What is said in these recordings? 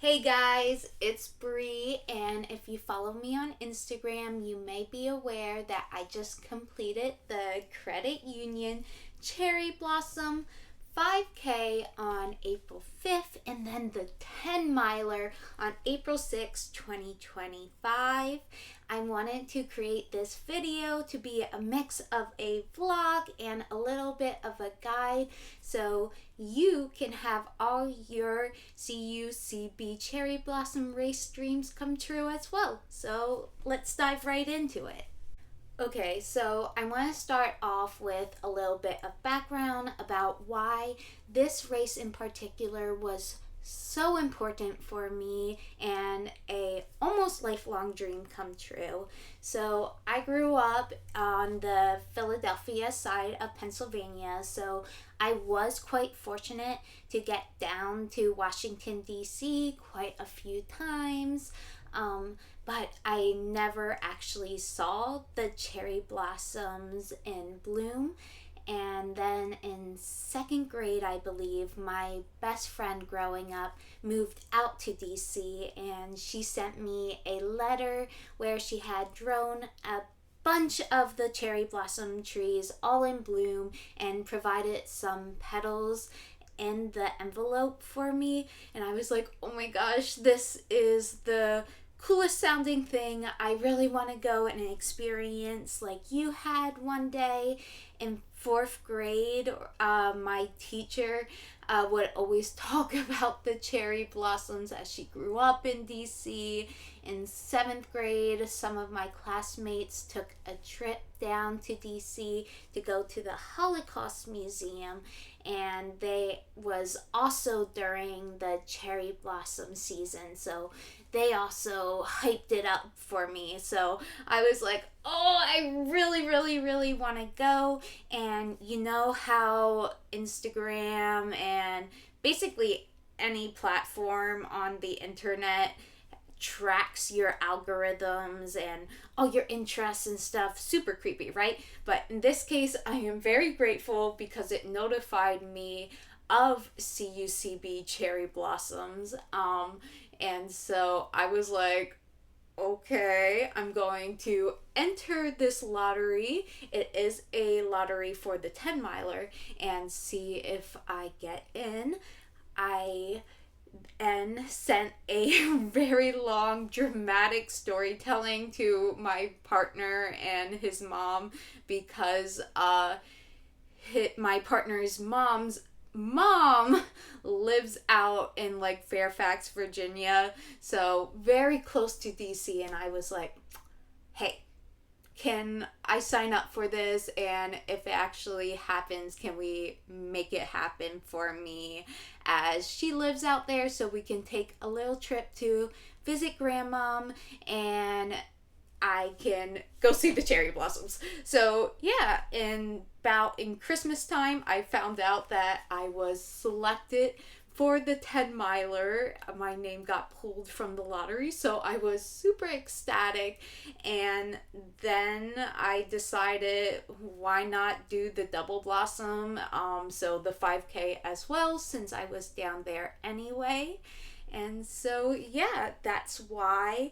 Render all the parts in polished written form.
Hey guys, it's Bree, and if you follow me on Instagram, you may be aware that I just completed the Credit Union Cherry Blossom 5K on April 5th, and then the 10 miler on April 6th, 2025. I wanted to create this video to be a mix of a vlog and a little bit of a guide so you can have all your CUCB Cherry Blossom race dreams come true as well. So let's dive right into it. Okay, so I want to start off with a little bit of background about why this race in particular was so important for me and a almost lifelong dream come true. So I grew up on the Philadelphia side of Pennsylvania, so I was quite fortunate to get down to Washington D.C. quite a few times. But I never actually saw the cherry blossoms in bloom. And then in second grade, I believe, my best friend growing up moved out to DC, and she sent me a letter where she had drawn a bunch of the cherry blossom trees all in bloom and provided some petals in the envelope for me. And I was like, oh my gosh, this is the coolest sounding thing. I really want to go and experience like you had one day. In fourth grade, my teacher would always talk about the cherry blossoms as she grew up in DC. In seventh grade, some of my classmates took a trip down to DC to go to the Holocaust Museum, and they was also during the cherry blossom season, so they also hyped it up for me. So I was like, oh, I really want to go. And you know how Instagram and basically any platform on the internet tracks your algorithms and all your interests and stuff. Super creepy, right? But in this case, I am very grateful because it notified me of CUCB cherry blossoms. And so I was like, okay, I'm going to enter this lottery. It is a lottery for the 10 miler and see if I get in. I sent a very long dramatic storytelling to my partner and his mom because my partner's mom lives out in like Fairfax, Virginia, so very close to DC. And I was like, hey, can I sign up for this? And if it actually happens, can we make it happen for me, as she lives out there, so we can take a little trip to visit grandmom and I can go see the cherry blossoms. So yeah, in Christmas time, I found out that I was selected for the 10 miler. My name got pulled from the lottery, so I was super ecstatic. And then I decided, why not do the double blossom, so the 5K as well, since I was down there anyway. And so yeah, that's why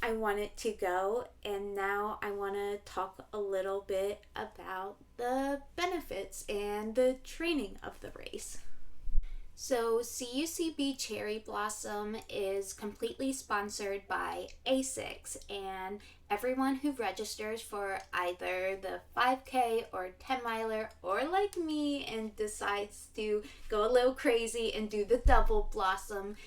I wanted to go. And now I want to talk a little bit about the benefits and the training of the race. So CUCB Cherry Blossom is completely sponsored by ASICS, and everyone who registers for either the 5K or 10 miler, or like me and decides to go a little crazy and do the double blossom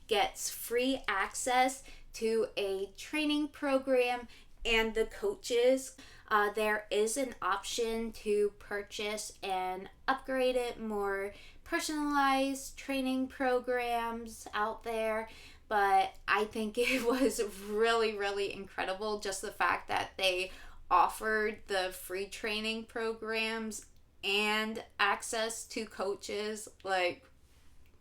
gets free access to a training program and the coaches. There is an option to purchase and upgrade it, more personalized training programs out there, but I think it was really incredible, just the fact that they offered the free training programs and access to coaches. Like,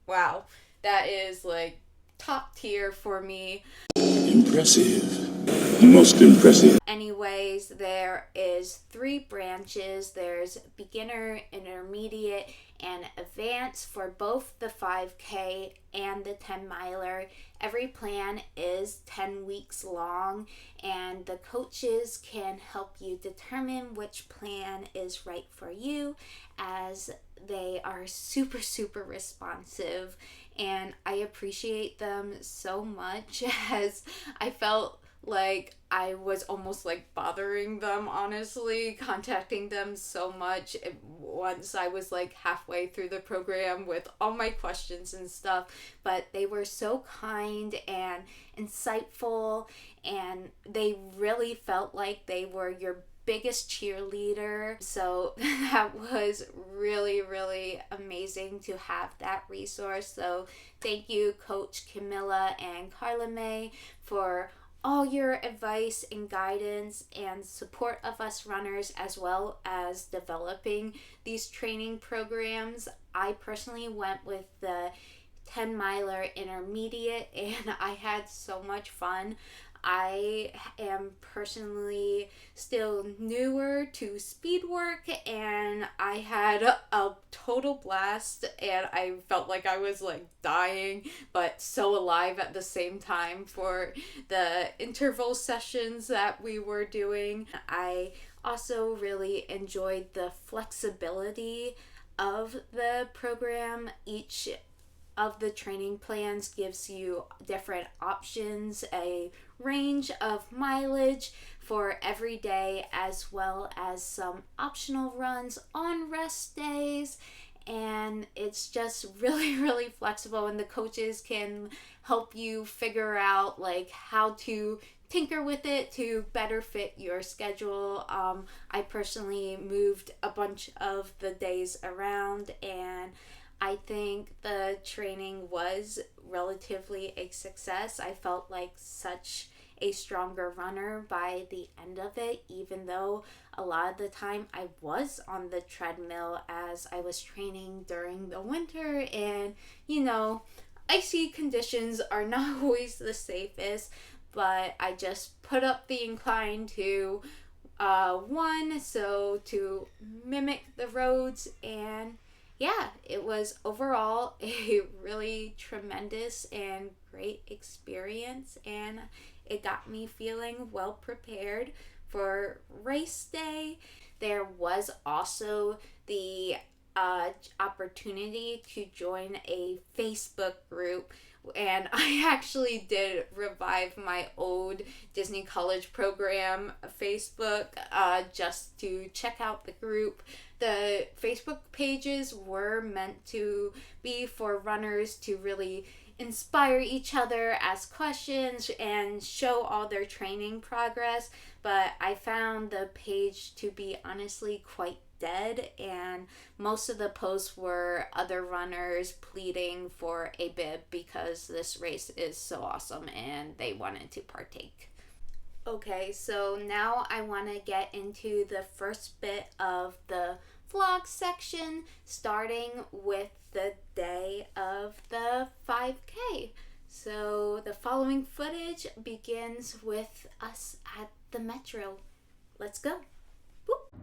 wow, that is like top tier for me. Impressive. Most impressive. Anyways, there is 3 branches. There's beginner, intermediate, and advance for both the 5K and the 10 miler. Every plan is 10 weeks long, and the coaches can help you determine which plan is right for you, as they are super, super responsive, and I appreciate them so much, as I felt like I was almost like bothering them, honestly, contacting them so much once I was like halfway through the program with all my questions and stuff. But they were so kind and insightful, and they really felt like they were your biggest cheerleader. So that was really, really amazing to have that resource. So thank you, Coach Camilla and Carla May, for all your advice and guidance and support of us runners, as well as developing these training programs. I personally went with the 10 miler intermediate, and I had so much fun. I am personally still newer to speed work, and I had a total blast, and I felt like I was like dying but so alive at the same time for the interval sessions that we were doing. I also really enjoyed the flexibility of the program. Each of the training plans gives you different options, a range of mileage for every day, as well as some optional runs on rest days. And it's just really, really flexible, and the coaches can help you figure out like how to tinker with it to better fit your schedule. I personally moved a bunch of the days around, and I think the training was relatively a success. I felt like such a stronger runner by the end of it, even though a lot of the time I was on the treadmill as I was training during the winter, and icy conditions are not always the safest, but I just put up the incline to one, so to mimic the roads. And yeah, it was overall a really tremendous and great experience, and it got me feeling well prepared for race day. There was also the opportunity to join a Facebook group, and I actually did revive my old Disney College program Facebook just to check out the group. The Facebook pages were meant to be for runners to really inspire each other, ask questions, and show all their training progress, but I found the page to be honestly quite dead, and most of the posts were other runners pleading for a bib because this race is so awesome and they wanted to partake. Okay, so now I want to get into the first bit of the vlog section, starting with the day of the 5K. So the following footage begins with us at the Metro. Let's go. Boop.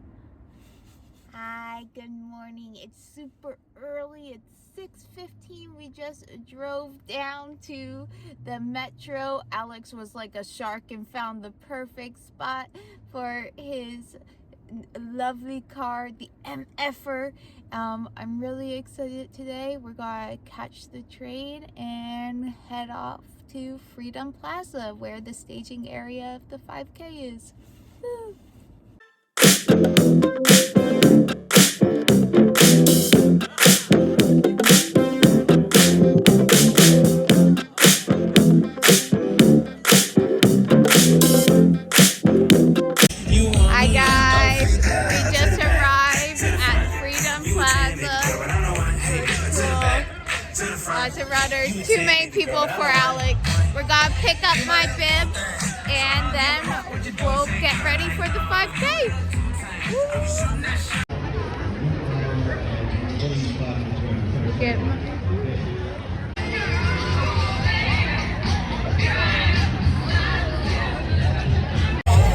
Hi, good morning. It's super early. It's 6:15. We just drove down to the Metro. Alex was like a shark and found the perfect spot for his lovely car, the MFer. I'm really excited today. We're gonna catch the train and head off to Freedom Plaza, where the staging area of the 5K is. Woo. Hi guys, we just arrived at Freedom Plaza. Cool. Lots of runners, too many people for Alex. We're gonna pick up my bib and then we'll get ready for the 5K.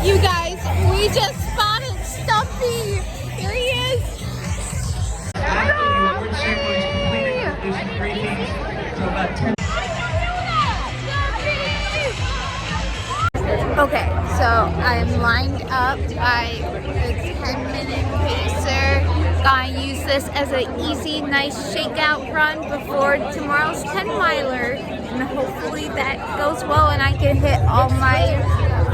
You guys, we just spotted Stuffy. Here he is. Okay, so I'm lined up by the 10-minute pacer. Gonna use this as an easy, nice shakeout run before tomorrow's 10-miler. And hopefully that goes well and I can hit all my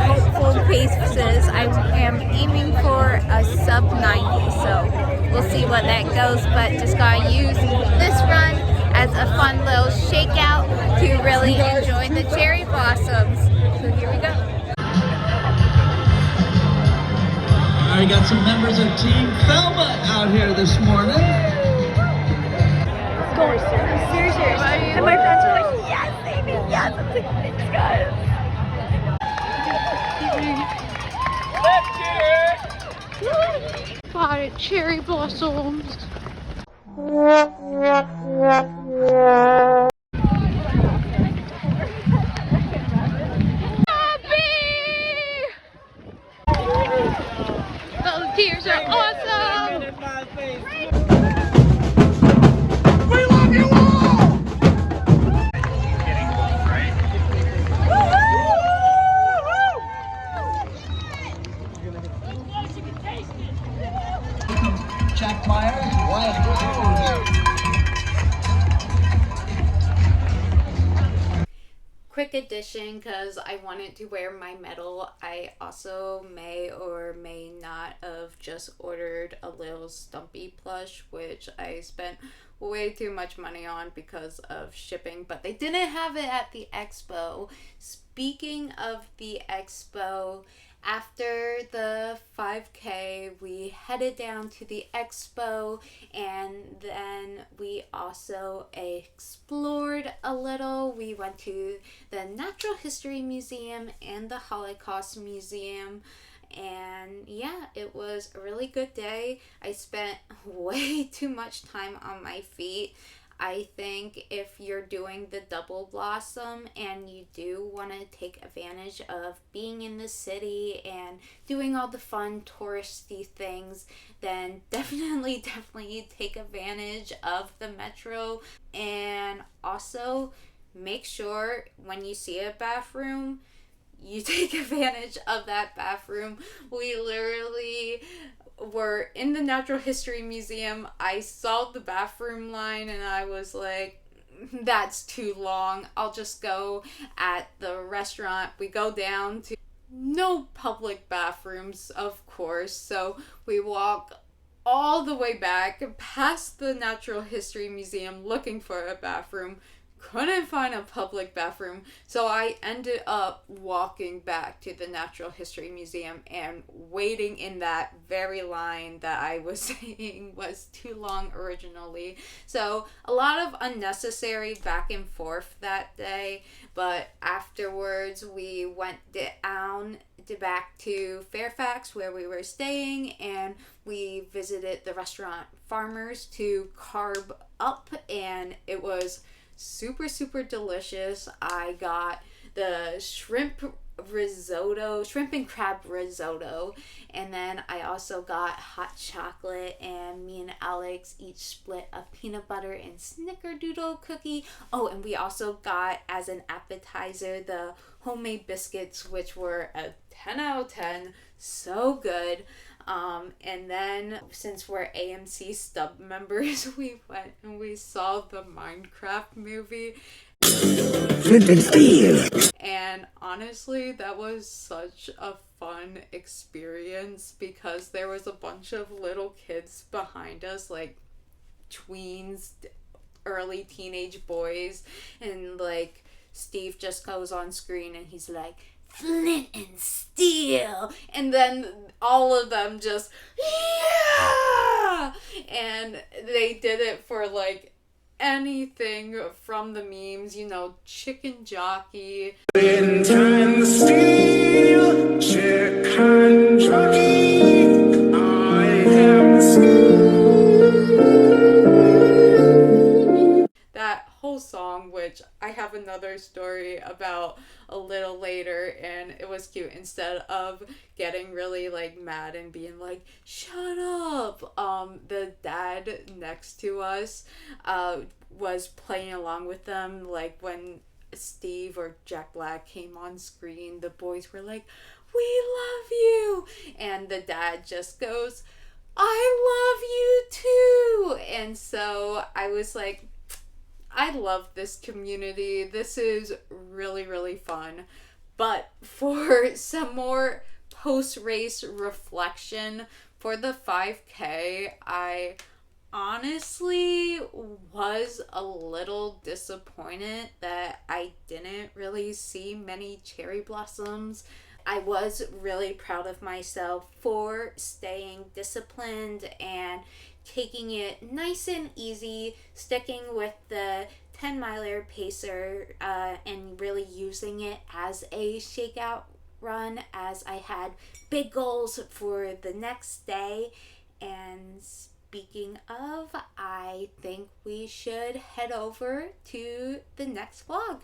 hopeful paces. I am aiming for a sub 90, so we'll see what that goes. But just gonna use this run as a fun little shakeout to really enjoy the cherry blossoms. So here we go. I got some members of Team Thelma out here this morning. Seriously. And my friends are like, yes, Amy, yes. I'm like, thanks, guys. Spotted cherry blossoms. Those tears are awesome! We love you all! Jack Myers, Wyatt Rose. Quick addition, because I wanted to wear my medal, I also may or may not have just ordered a little Stumpy plush, which I spent way too much money on because of shipping, but they didn't have it at the expo. Speaking of the expo, after the 5K, we headed down to the expo, and then we also explored a little. We went to the Natural History Museum and the Holocaust Museum, and yeah, it was a really good day. I spent way too much time on my feet. I think if you're doing the double blossom and you do want to take advantage of being in the city and doing all the fun touristy things, then definitely take advantage of the metro. And also make sure when you see a bathroom, you take advantage of that bathroom. We literally were in the Natural History Museum. I saw the bathroom line and I was like, that's too long. I'll just go at the restaurant. We go down to no public bathrooms, of course. So we walk all the way back past the Natural History Museum looking for a bathroom. Couldn't find a public bathroom, so I ended up walking back to the Natural History Museum and waiting in that very line that I was saying was too long originally. So a lot of unnecessary back and forth that day, but afterwards we went down back to Fairfax where we were staying, and we visited the restaurant Farmers to carb up, and it was super delicious. I got the shrimp and crab risotto, and then I also got hot chocolate, and me and Alex each split a peanut butter and snickerdoodle cookie. Oh, and we also got as an appetizer the homemade biscuits, which were a 10 out of 10, so good. And then since we're AMC stub members, we went and we saw the Minecraft movie. Flint and Steel. And honestly, that was such a fun experience because there was a bunch of little kids behind us, like tweens, early teenage boys, and like Steve just goes on screen and he's like, Flint and Steel, and then all of them just, yeah, and they did it for like anything from the memes, you know, chicken jockey. Flint and Steel, chicken jockey, I am Steel. That whole song, which I have another story about a little later, and it was cute. Instead of getting really like mad and being like, shut up, the dad next to us was playing along with them, like when Steve or Jack Black came on screen, the boys were like, "We love you," and the dad just goes, "I love you too." And so I was like, I love this community. This is really, really fun. But for some more post-race reflection for the 5K, I honestly was a little disappointed that I didn't really see many cherry blossoms. I was really proud of myself for staying disciplined and taking it nice and easy, sticking with the 10-miler pacer and really using it as a shakeout run, as I had big goals for the next day. And speaking of, I think we should head over to the next vlog.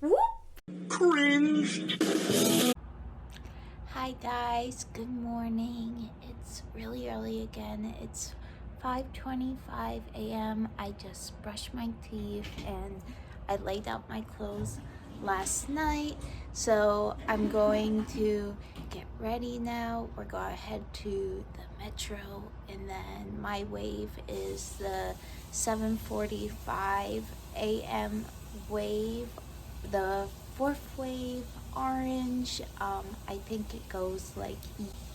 Whoop! Cringe. Hi guys, good morning. It's really early again. It's 5:25 a.m. I just brushed my teeth and I laid out my clothes last night. So I'm going to get ready now. We're going to head to the metro, and then my wave is the 7:45 a.m. wave, the fourth wave, orange. I think it goes like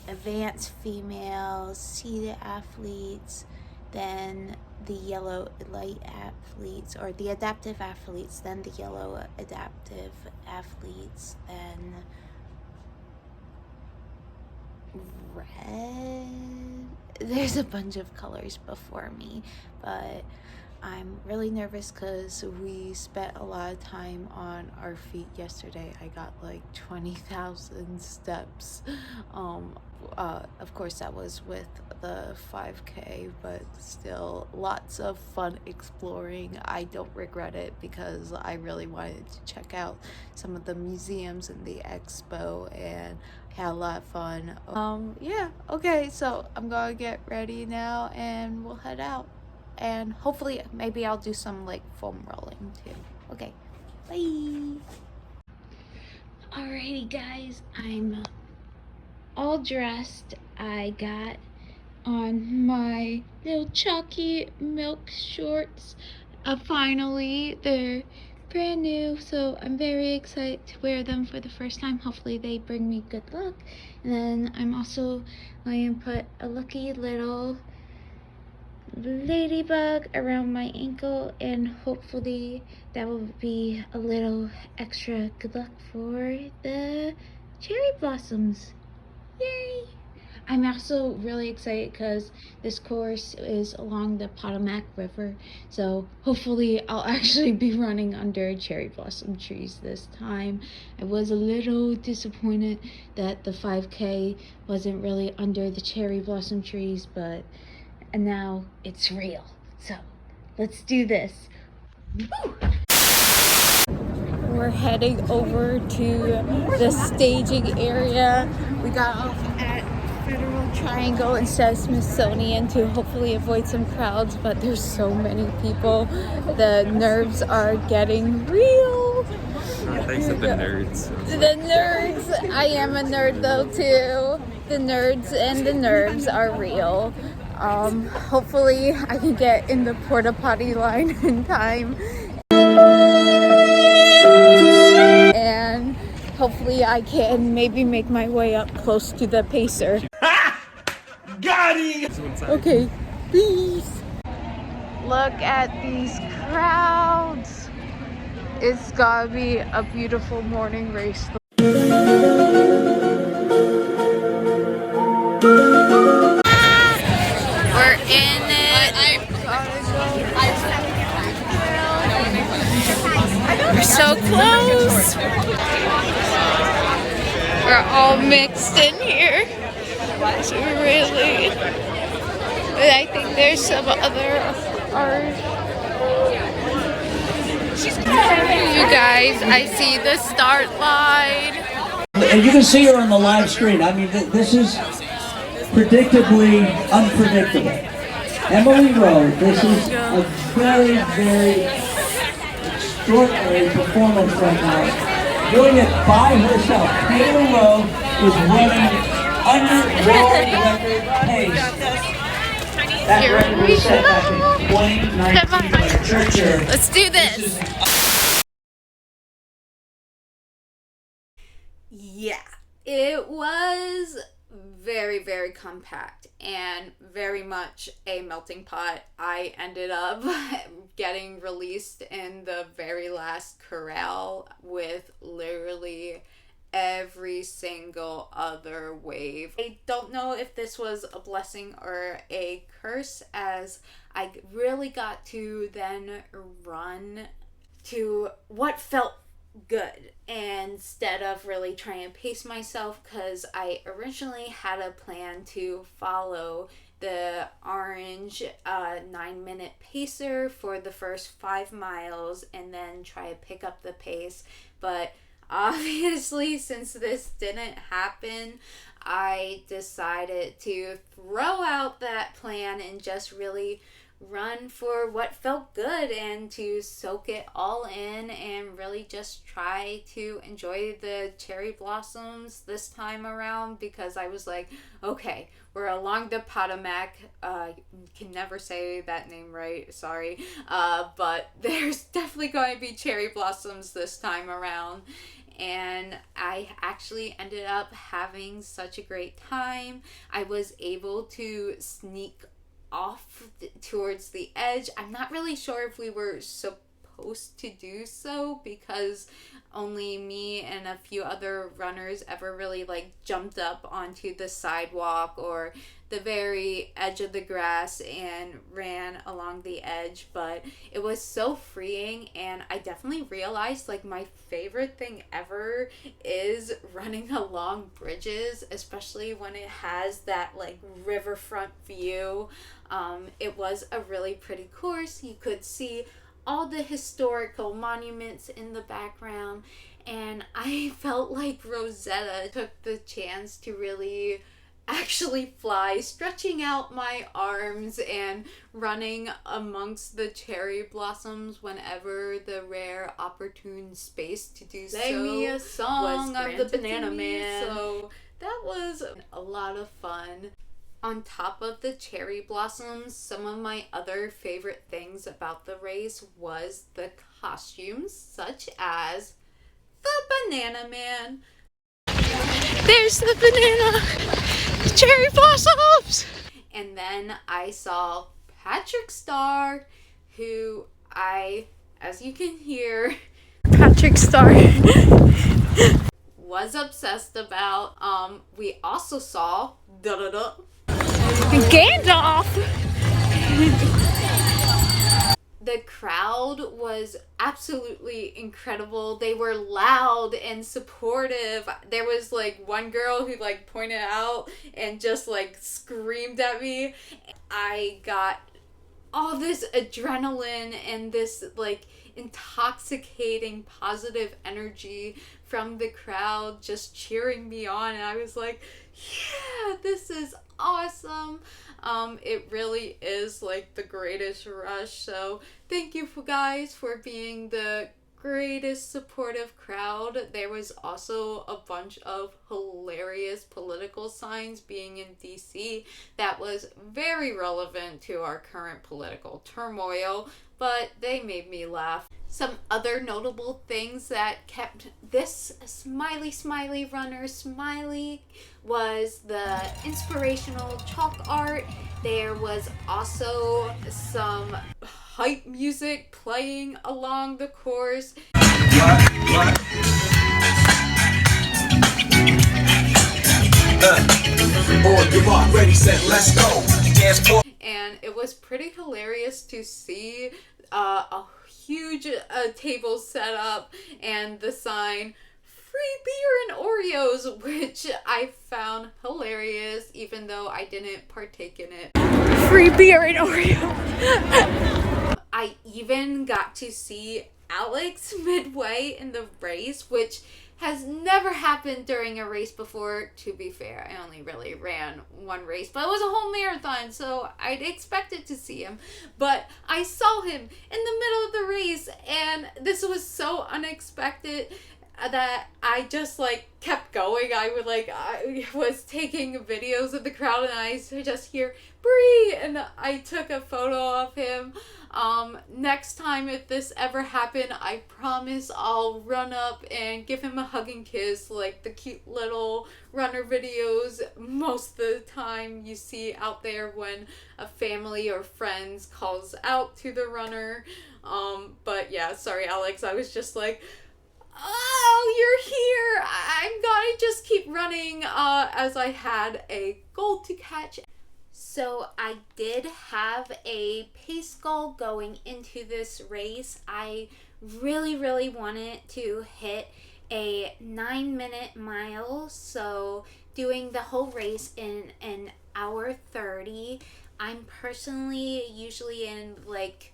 advanced females, seated athletes, then the yellow light athletes, or the adaptive athletes, then the yellow adaptive athletes, then red. There's a bunch of colors before me, but I'm really nervous because we spent a lot of time on our feet yesterday. I got like 20,000 steps. Of course that was with the 5K, but still lots of fun exploring. I don't regret it because I really wanted to check out some of the museums and the expo, and had a lot of fun. Yeah, okay, so I'm gonna get ready now and we'll head out. And hopefully, maybe I'll do some like foam rolling too. Okay, bye. Alrighty guys, I'm all dressed. I got on my little chalky milk shorts. Finally, they're brand new, so I'm very excited to wear them for the first time. Hopefully they bring me good luck. And then I'm also going to put a lucky little ladybug around my ankle, and hopefully that will be a little extra good luck for the cherry blossoms. Yay! I'm also really excited because this course is along the Potomac River, so hopefully I'll actually be running under cherry blossom trees this time. I was a little disappointed that the 5K wasn't really under the cherry blossom trees, but now it's real. So let's do this. Woo! We're heading over to the staging area. We got off at Federal Triangle instead of Smithsonian to hopefully avoid some crowds, but there's so many people. The nerves are getting real. They said the nerds. The nerds. I am a nerd though too. The nerds and the nerves are real. Hopefully I can get in the porta potty line in time. And hopefully I can maybe make my way up close to the pacer. Got it! Okay, peace. Look at these crowds. It's gotta be a beautiful morning race. We're in it. We're so close. We're all mixed in here. It's really. But I think there's some other art. You guys, I see the start line. And you can see her on the live screen. I mean, this is predictably unpredictable. Emily Rowe, this is a very, very extraordinary performance right now. Doing it by herself. Kayla Rowe is running under world record pace. That record was set back in 2019 by Churcher. Let's do this. Yeah, it was very, very compact and very much a melting pot. I ended up getting released in the very last corral with literally every single other wave. I don't know if this was a blessing or a curse, as I really got to then run to what felt good instead of really trying to pace myself, because I originally had a plan to follow the orange 9-minute pacer for the first 5 miles and then try to pick up the pace. But obviously, since this didn't happen, I decided to throw out that plan and just really run for what felt good and to soak it all in and really just try to enjoy the cherry blossoms this time around, because I was like, okay, we're along the Potomac, can never say that name right, sorry, but there's definitely going to be cherry blossoms this time around. And I actually ended up having such a great time. I was able to sneak off towards the edge. I'm not really sure if we were supposed to do so, because only me and a few other runners ever really like jumped up onto the sidewalk or the very edge of the grass and ran along the edge. But it was so freeing, and I definitely realized like my favorite thing ever is running along bridges, especially when it has that like riverfront view. It was a really pretty course. You could see all the historical monuments in the background, and I felt like Rosetta took the chance to really actually fly, stretching out my arms and running amongst the cherry blossoms whenever the rare opportune space to do so. Sing me a song of the Banana Man. So that was a lot of fun. On top of the cherry blossoms, some of my other favorite things about the race was the costumes, such as the Banana Man. There's the banana cherry blossoms. And then I saw Patrick Starr, who as you can hear, Patrick Starr was obsessed about. We also saw Gandalf. The crowd was absolutely incredible. They were loud and supportive. There was like one girl who like pointed out and just like screamed at me. I got all this adrenaline and this like intoxicating positive energy from the crowd just cheering me on, and I was like, yeah, this is awesome. It really is like the greatest rush. So thank you guys for being the greatest supportive crowd. There was also a bunch of hilarious political signs being in DC that was very relevant to our current political turmoil, but they made me laugh. Some other notable things that kept this smiley runner smiley was the inspirational chalk art. There was also some hype music playing along the course. And it was pretty hilarious to see a huge table set up and the sign "Free Beer and Oreos," which I found hilarious, even though I didn't partake in it. Free beer and Oreo. I even got to see Alex midway in the race, which has never happened during a race before. To be fair, I only really ran one race, but it was a whole marathon, so I'd expected to see him. But I saw him in the middle of the race, and this was so unexpected that I just like kept going. I was taking videos of the crowd, and I just hear Bree, and I took a photo of him. Next time if this ever happened, I promise I'll run up and give him a hug and kiss, like the cute little runner videos most of the time you see out there when a family or friends calls out to the runner. But yeah, sorry Alex, I was just like, oh, you're here! I'm gonna just keep running as I had a goal to catch. So I did have a pace goal going into this race. I really wanted to hit a 9-minute mile, so doing the whole race in an hour 30. I'm personally usually in like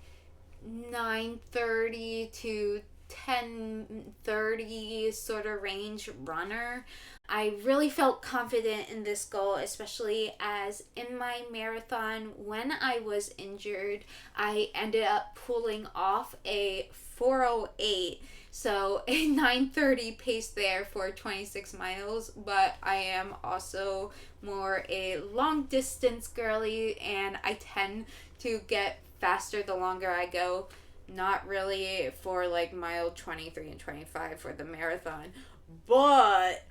9:30 to 10:30 sort of range runner. I really felt confident in this goal, especially as in my marathon, when I was injured, I ended up pulling off a 4:08, so a 9:30 pace there for 26 miles, but I am also more a long distance girly, and I tend to get faster the longer I go. Not really for like mile 23 and 25 for the marathon, but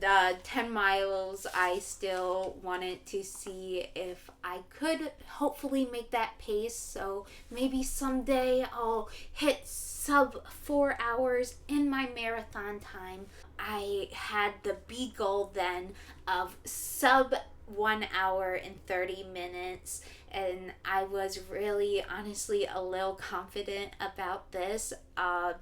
the 10 miles I still wanted to see if I could hopefully make that pace, so maybe someday I'll hit sub 4 hours in my marathon time. I had the B goal then of sub 1 hour and 30 minutes, and I was really honestly a little confident about this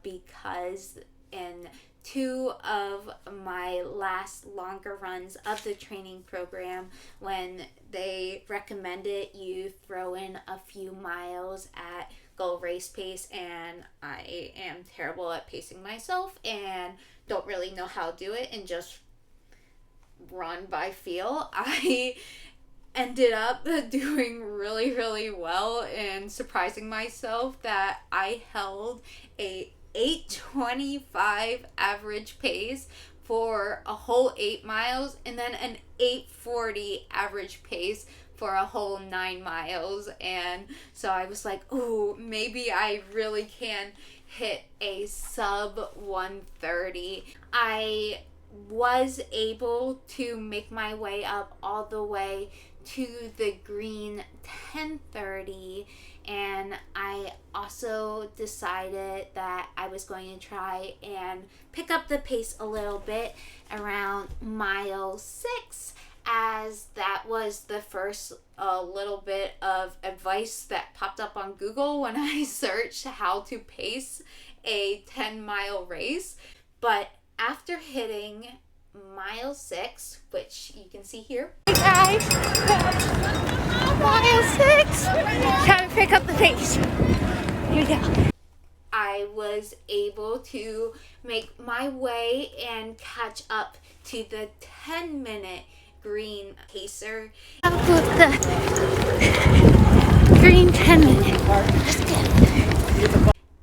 because in 2 of my last longer runs of the training program, when they recommended you throw in a few miles at goal race pace, and I am terrible at pacing myself and don't really know how to do it and just run by feel, I ended up doing really well and surprising myself that I held a 8:25 average pace for a whole 8 miles, and then an 8:40 average pace for a whole 9 miles. And so I was like, ooh, maybe I really can hit a sub 1:30. I was able to make my way up all the way to the green 10:30, and I also decided that I was going to try and pick up the pace a little bit around mile 6, as that was the first little bit of advice that popped up on Google when I searched how to pace a 10-mile race. But after hitting mile 6, which you can see here, Hey guys, mile 6, trying to pick up the pace. Here we go. I was able to make my way and catch up to the 10-minute green pacer. I'll put the green 10-minute. Let's go.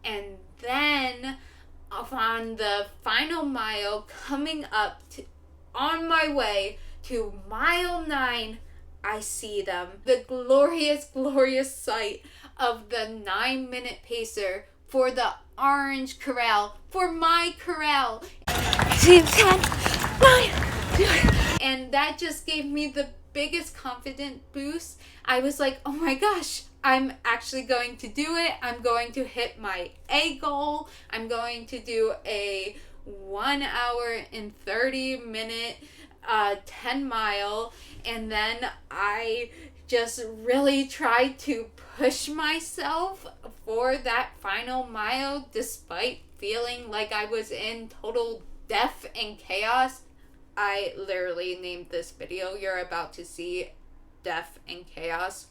And then on the final mile, coming up to, on my way to mile 9, I see them. The glorious sight of the 9-minute pacer for the orange corral, for my corral. 10, 9. And that just gave me the biggest confidence boost. I was like, oh my gosh, I'm actually going to do it. I'm going to hit my A goal. I'm going to do a 1 hour and 30 minute 10 mile. And then I just really tried to push myself for that final mile, despite feeling like I was in total death and chaos. I literally named this video you're about to see Death and Chaos.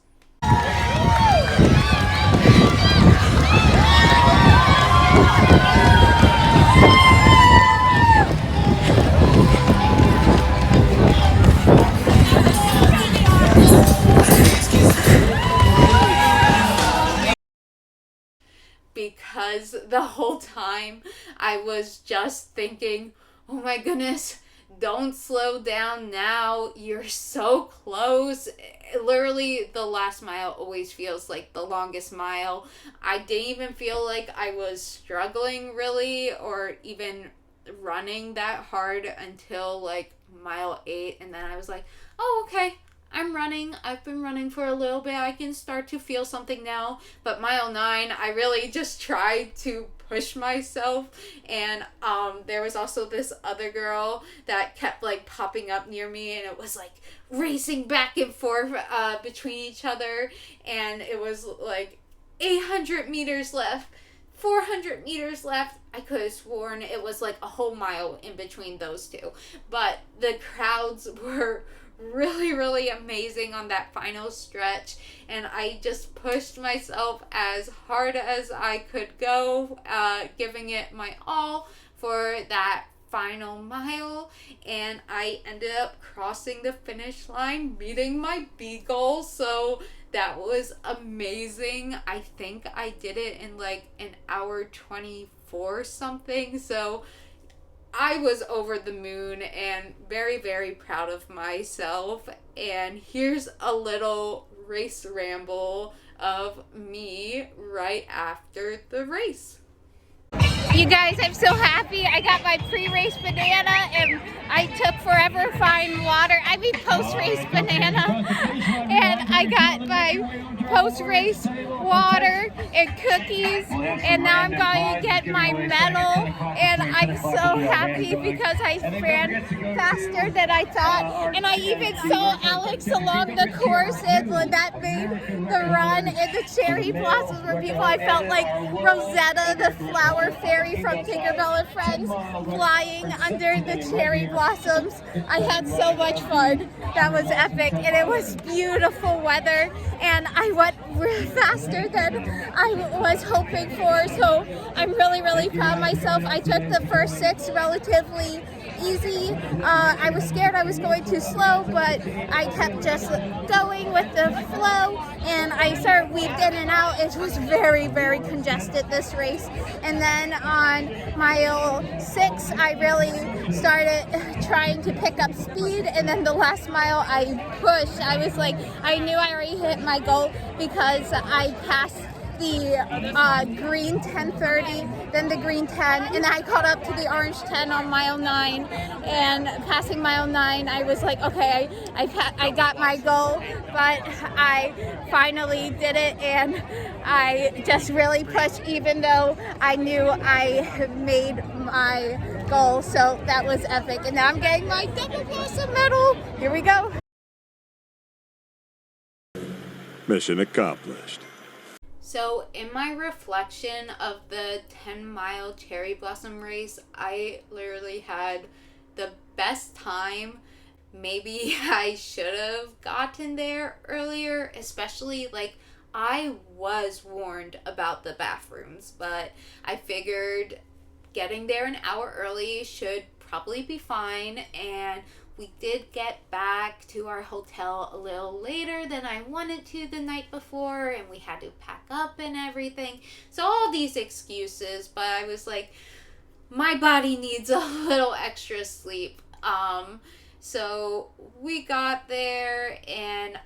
because the whole time I was just thinking, oh my goodness, don't slow down now. You're so close. Literally, the last mile always feels like the longest mile. I didn't even feel like I was struggling really or even running that hard until like mile 8. And then I was like, oh, okay. I'm running. I've been running for a little bit. I can start to feel something now. But mile 9, I really just tried to push myself. And there was also this other girl that kept like popping up near me, and it was like racing back and forth between each other. And it was like 800 meters left, 400 meters left. I could have sworn it was like a whole mile in between those two. But the crowds were really, really amazing on that final stretch, and I just pushed myself as hard as I could go, giving it my all for that final mile, and I ended up crossing the finish line, meeting my B goal. So that was amazing. I think I did it in like an hour 24 something, so I was over the moon and very, very proud of myself. And here's a little race ramble of me right after the race. You guys, I'm so happy. I got my pre-race banana, and I took forever to find water. I mean post-race banana. And I got my post-race water and cookies, and now I'm going to get my medal. And I'm so happy because I ran faster than I thought. And I even saw Alex along the course, and that made the run and the cherry blossoms were beautiful. I felt like Rosetta, the flower fairy from Tinkerbell and Friends, flying under the cherry blossoms. I had so much fun. That was epic, and it was beautiful weather, and I went faster than I was hoping for, so I'm really, really proud of myself. I took the first 6 relatively easy. I was scared I was going too slow, but I kept just going with the flow, and I started weaved in and out. It was very, very congested, this race. And then on mile 6, I really started trying to pick up speed, and then the last mile I pushed. I was like, I knew I already hit my goal because I passed the green 10:30, then the green 10, and then I caught up to the orange 10 on mile 9. And passing mile 9, I was like, okay, I got my goal, but I finally did it, and I just really pushed, even though I knew I had made my goal. So that was epic, and now I'm getting my double blossom medal. Here we go. Mission accomplished. So in my reflection of the 10-mile cherry blossom race, I literally had the best time. Maybe I should have gotten there earlier, especially like I was warned about the bathrooms, but I figured getting there an hour early should probably be fine. And we did get back to our hotel a little later than I wanted to the night before, and we had to pack up and everything. So all these excuses, but I was like, my body needs a little extra sleep. So we got there, and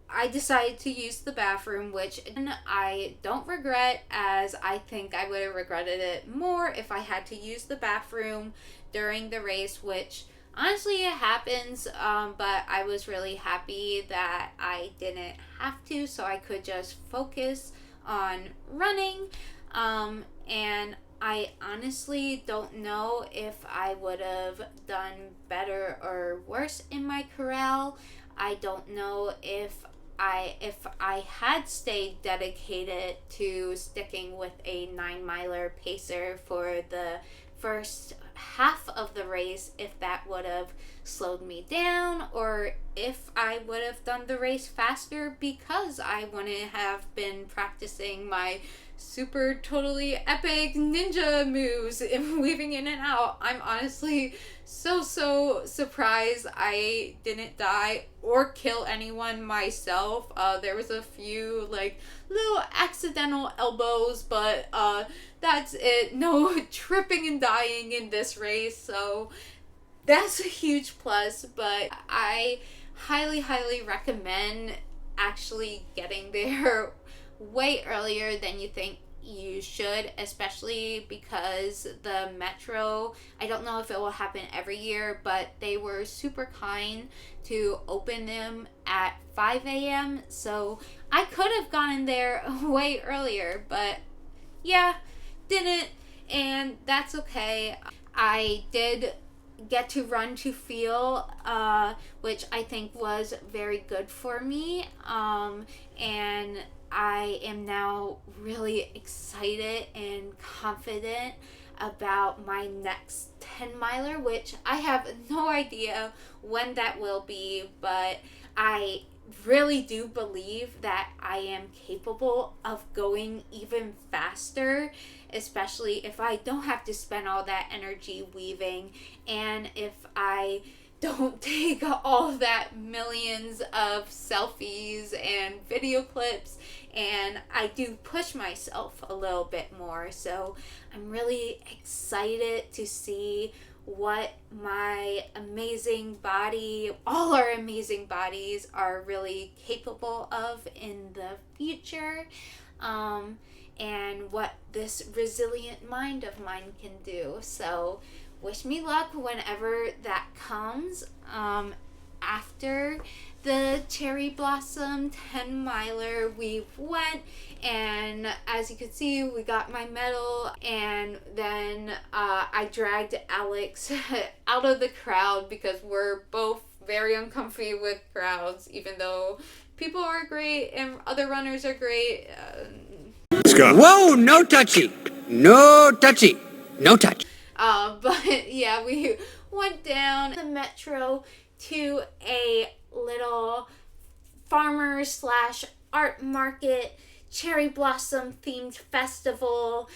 I decided to use the bathroom, which I don't regret, as I think I would have regretted it more if I had to use the bathroom during the race, which honestly it happens, but I was really happy that I didn't have to, so I could just focus on running. And I honestly don't know if I would have done better or worse in my corral. I don't know if I had stayed dedicated to sticking with a 9-miler pacer for the first half of the race, if that would have slowed me down, or if I would have done the race faster because I wouldn't have been practicing my super totally epic ninja moves and weaving in and out. I'm honestly so surprised I didn't die or kill anyone myself. There was a few like little accidental elbows, but that's it. No tripping and dying in this race, so that's a huge plus. But I highly recommend actually getting there way earlier than you think you should, especially because the metro, I don't know if it will happen every year, but they were super kind to open them at 5 a.m. so I could have gotten there way earlier, but yeah, didn't, and that's okay. I did get to run to feel, which I think was very good for me, and I am now really excited and confident about my next 10 miler, which I have no idea when that will be, but I really do believe that I am capable of going even faster, especially if I don't have to spend all that energy weaving, and if I don't take all that millions of selfies and video clips, and I do push myself a little bit more. So I'm really excited to see what my amazing body, all our amazing bodies, are really capable of in the future, and what this resilient mind of mine can do. So wish me luck whenever that comes. After the Cherry Blossom 10 miler, we went, and as you can see, we got my medal, and then I dragged Alex out of the crowd because we're both very uncomfy with crowds, even though people are great and other runners are great. Scott. Whoa, no touchy. No touchy. No touch. But yeah, we went down the metro to a little farmer/art market cherry blossom themed festival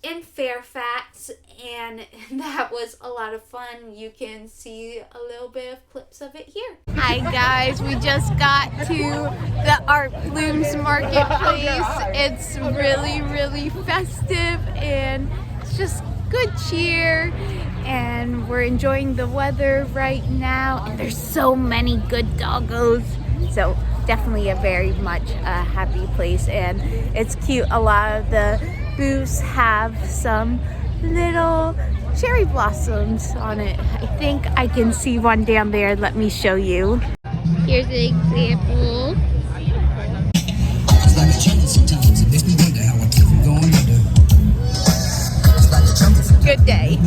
in Fairfax, and that was a lot of fun. You can see a little bit of clips of it here. Hi guys, we just got to the Art Blooms Marketplace. It's really festive, and it's just good cheer, and we're enjoying the weather right now, and there's so many good doggos, so definitely a very much happy place, and it's cute. A lot of the booths have some little cherry blossoms on it. I think I can see one down there. Let me show you. Here's an example. It's like a jungle sometimes. It makes me wonder how I keep from going under. It's like a jungle sometimes. Good day.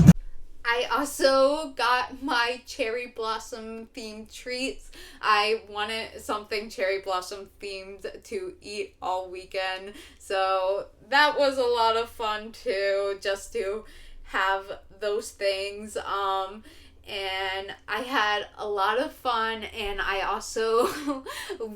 I also got my cherry blossom themed treats. I wanted something cherry blossom themed to eat all weekend, so that was a lot of fun too, just to have those things. And I had a lot of fun, and I also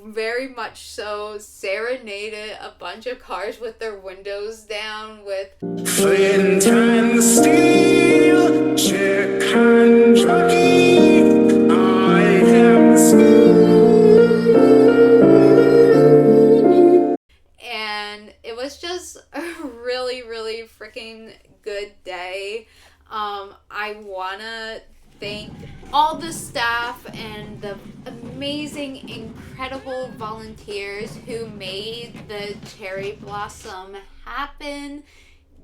very much so serenaded a bunch of cars with their windows down with Flint and steel, check and jockey, I am steel. And it was just a really freaking good day. I wanna thank all the staff and the amazing, incredible volunteers who made the cherry blossom happen.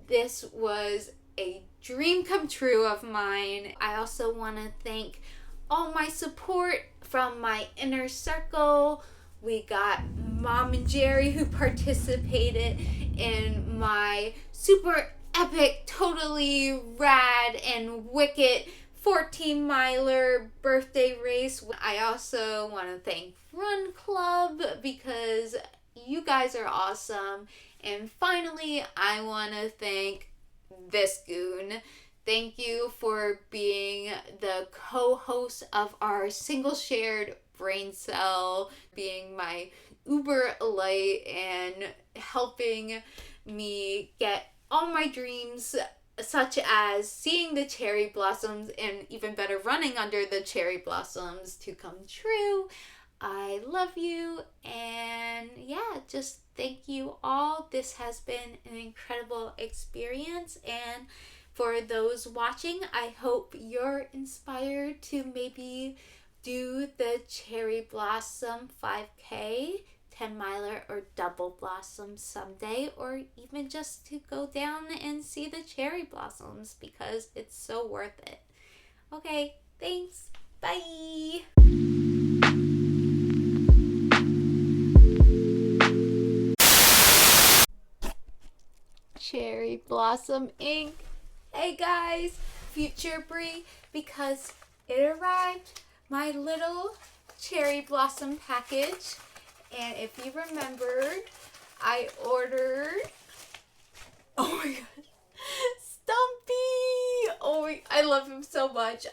This was a dream come true of mine. I also want to thank all my support from my inner circle. We got Mom and Jerry, who participated in my super epic, totally rad and wicked 14 miler birthday race. I also want to thank Run Club because you guys are awesome. And finally, I want to thank this goon. Thank you for being the co-host of our single shared brain cell, being my Uber light and helping me get all my dreams, such as seeing the cherry blossoms and even better running under the cherry blossoms, to come true. I love you, and yeah, just thank you all. This has been an incredible experience, and for those watching, I hope you're inspired to maybe do the cherry blossom 5K, 10 miler, or double blossom someday, or even just to go down and see the cherry blossoms, because it's so worth it. Okay, thanks. Bye. Cherry Blossom ink. Hey guys, Future Brie, because it arrived, my little cherry blossom package. And if you remembered, I ordered, oh my god, Stumpy! Oh, I love him so much.